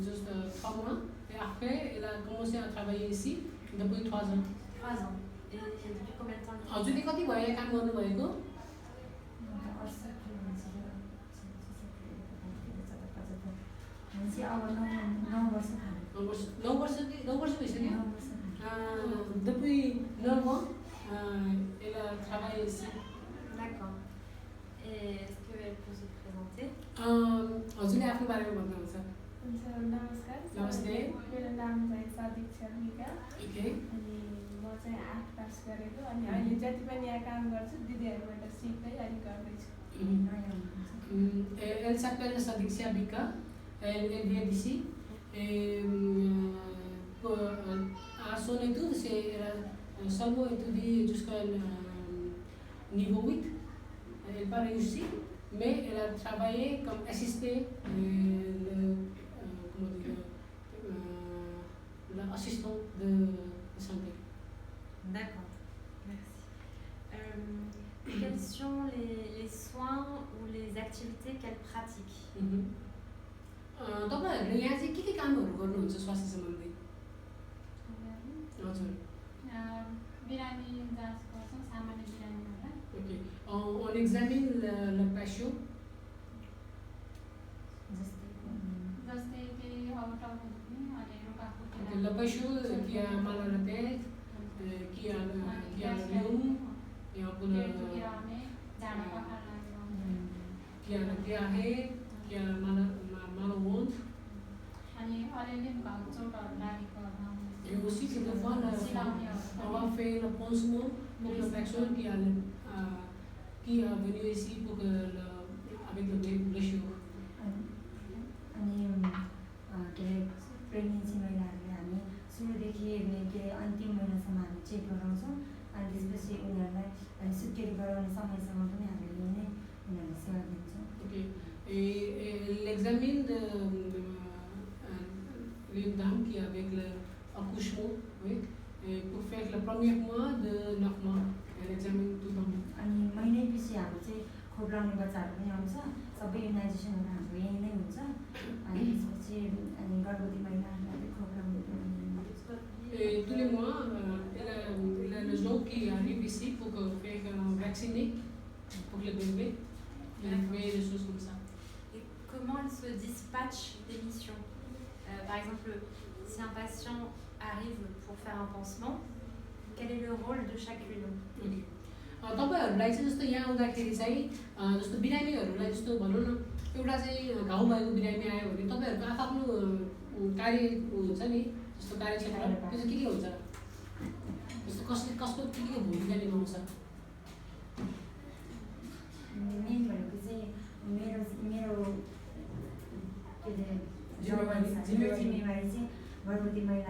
juste 3 mois. Et après, elle a commencé à travailler ici depuis 3 ans. 3 ans. Et depuis combien de temps? हजुरले कति भयो काम गर्नुभएको? नौ वर्ष भइसक्यो? Depuis 9 ans, elle a travaillé ici. D'accord. Et est-ce qu'elle peut se présenter? हजुरले आफ्नो बारेमा भन्नुहुन्छ? नमस्कार। नमस्ते। मेरो नाम चाहिँ सदिक्षा बिका। ओके। अनि म चाहिँ 8 पास गरेको अनि अहिले जति पनि यहाँ काम गर्छु दिदीहरुबाट सिक्दै अनि गर्दैछु। Elle s'appelle Sadiqia Bika. Elle vient d'ici. Et à son étude, elle a seulement étudié jusqu'à niveau 8. Elle n'a pas réussi, mais elle a travaillé comme assistée l'assistant de santé. D'accord, merci. Quels sont les soins ou les activités qu'elle pratique? तपाईहरुले यहाँ चाहिँ के कामहरु गर्नुहुन्छ स्वास्थ्य सम्बन्धी? हजुर। बिरामी जाँच गर्छौं, सामान्य बिरामीहरुलाई। Okay. On examine le patient. जस्तै केही अब टाउको दुख्ने अनि रुघाखोकी Le patient qui a mal à la tête, qui a le rhume, et on peut le qui a le diarrhée, qui a mal au ventre. Et aussi quelquefois on va faire le pansement pour la personne qui a venu ici pour avec le blessure. Pregnancy महिलाहरूले हामी सुरुदेखि के अन्तिम महिनासम्म हामी चेक गराउँछौँ अनि त्यसपछि उनीहरूलाई सुत्केरी गराउने समयसम्म पनि हामीले नै उनीहरूलाई सेवा दिन्छौँ। Okay. Elle examine une dame qui est avec l'accouchement, oui, pour faire le premier mois de 9 mois. Elle examine tout le temps. अनि महिनैपछि हाम्रो चाहिँ खोप लाउने बच्चाहरू पनि आउँछ, सबै इम्युनाइजेसनहरू हाम्रो यहीँ नै हुन्छ अनि त्यसपछि अनि गर्भवती महिलाहरूलाई खोप लाउने Et tous les mois, elle a le gens qui arrivent ici pour faire vacciner pour le bébé. Elle fait des choses comme ça. Et comment elle se dispatche des missions? Par exemple, si un patient arrive pour faire un pansement, quel est le rôle de chacune? Okay. तपाईहरुलाई चाहिँ जस्तो यहाँ आउँदाखेरि चाहिँ जस्तो बिरामीहरुलाई जस्तो भनौं न एउटा चाहिँ घाउ भएको बिरामी आयो भने तपाईहरुको आफ्नो कार्य हुन्छ नि जस्तो कार्यक्षेत्र त्यो चाहिँ के हुन्छ जस्तो कसको के भूमिका निभाउँछ मेन भनेको चाहिँ मेरो के अरे जिम्मेवारी चाहिँ गर्भवती महिला